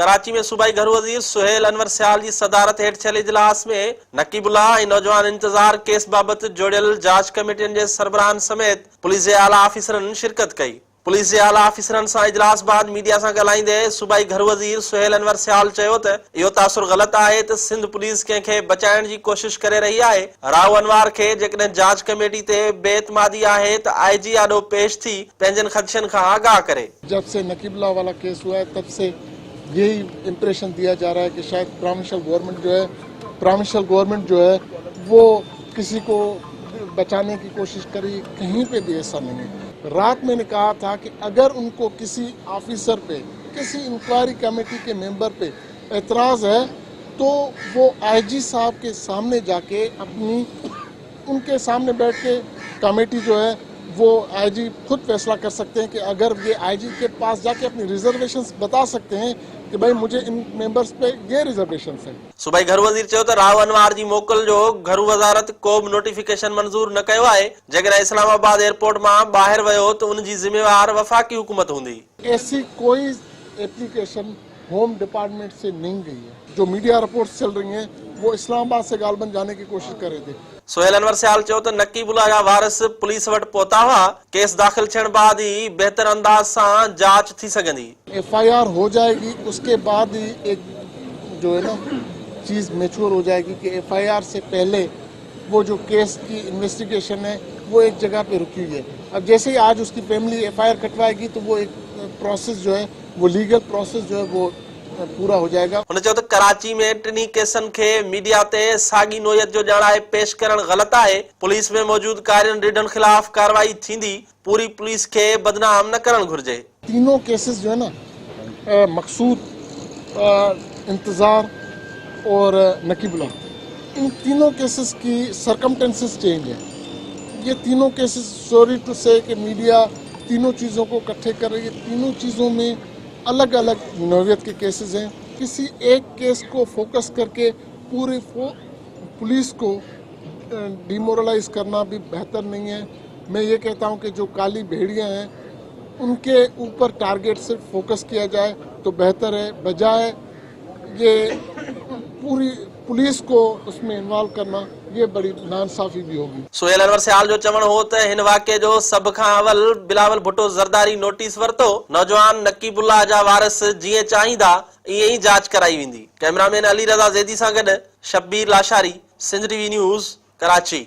कराची में सूबाई घर वज़ीर सुहेल अनवर सियाल जी सदारत हेठ थियल इजलास में नकीबुल्लाह ऐं नौजवान इंतजार केस बाबत जोड़ियल जांच कमेटियुनि जे सरबराहन समेत पुलिस जे आला ऑफिसरनि शिरकत कई। पुलिस जे आला ऑफिसरनि सां इजलास बाद मीडिया सां ॻाल्हाईंदे सूबाई घर वज़ीर सुहेल अनवर सियाल चयो त इहो तासुर ग़लति आहे त सिंध पुलिस कंहिंखे बचाइण जी कोशिश करे रही आहे। राव अनवार खे जेकॾहिं जांच कमेटी ते बेइतमादी आहे त IG आॾो पेश थी पंहिंजनि ख़दशनि खां आगाह करे। जब से नकीबुल्लाह वाला केस हुआ है तब से यही इम्प्रेशन दिया जा रहा है कि शायद प्रोविंशियल गवर्नमेंट जो है वो किसी को बचाने की कोशिश करी, कहीं पे भी ऐसा नहीं है। रात मैंने कहा था कि अगर उनको किसी ऑफिसर पे, किसी इंक्वायरी कमेटी के मेंबर पे एतराज़ है तो वो IG साहब के सामने जाके उनके सामने बैठ के कमेटी जो है वो IG खुद फैसला कर सकते हैं कि अगर ये IG के पास जाके अपनी रिजर्वेशंस बता सकते हैं कि भाई मुझे इन मेंबर्स पे ये रिजर्वेशंस हैं। सूबाई घर वज़ीर चयो त राव अनवार जी मोकल जो घर वज़ारत को बि नोटिफिकेशन मंज़ूर न कयो आहे। जेकॾहिं इस्लामाबाद एयरपोर्ट मां ॿाहिरि वियो त उन जी ज़िम्मेवार वफ़ाकी हुकूमत हूंदी। ऐसी कोई एप्लीकेशन होम डिपार्टमेंट से नहीं गई है। जो मीडिया रिपोर्ट्स चल रही हैं वो इस्लामाबाद से गालबन जाने की कोशिश कर रहे थे। सुहेल अनवर सियाल चयो त नकीबुल्लाह जा वारिस पुलिस वटि पहुता हुआ। केस दाख़िल थियण बाद ही बेहतर अंदाज सां जांच थी सघंदी। FIR हो जाएगी, उसके बाद ही एक जो है ना चीज़ मैच्योर हो जाएगी कि FIR से पहले वो जो केस की इन्वेस्टिगेशन है वो एक जगह पे रुकी हुई है। अब जैसे ही आज उसकी फैमिली FIR कटवाएगी तो वो एक प्रोसेस जो है वो लीगल प्रोसेस जो है वो पूरा हो जाएगा। उन्हें चयो त कराची में टिनी केसनि खे मीडिया ते साॻी नोयत जो ॼाणाए पेश करण ग़लति आहे। पुलिस में मौजूद कार्यन रीढनि खिलाफ कार्रवाई थींदी। पूरी पुलिस के बदनाम न करण घुर्जे। तीनों केसेस जो है ना मकसूद, इंतजार और नकीबुल्लाह, इन तीनों केसेस की सर्कमटेंसेस चेंज है। ये तीनों केसेस सॉरी टू से कि मीडिया तीनों चीज़ों को इकट्ठे कर रही है। तीनों चीज़ों में अलग अलग नौयत के केसेस हैं। किसी एक केस को फोकस करके पूरी पुलिस को डिमोरलाइज करना भी बेहतर नहीं है। मैं ये कहता हूँ कि जो काली भेड़ियाँ हैं उनके ऊपर टारगेट से फोकस किया जाए तो बेहतर है, बजाय ये पूरी पुलिस को उसमें इन्वॉल्व करना ये बड़ी नाइंसाफी भी होगी। सुहेल अनवर सियाल जो चवण हो त हिन वाक़े जो सब खां अवल बिलावल भुट्टो ज़रदारी नोटिस वरतो। नौजवान नकीबुल्लाह जा वारिस जीअं चाहींदा ईअं ई जांच कराई वेंदी। कैमरामैन अली रज़ा ज़ैदी सां गॾु शब्बीर लाशारी, सिंध TV न्यूज़, कराची।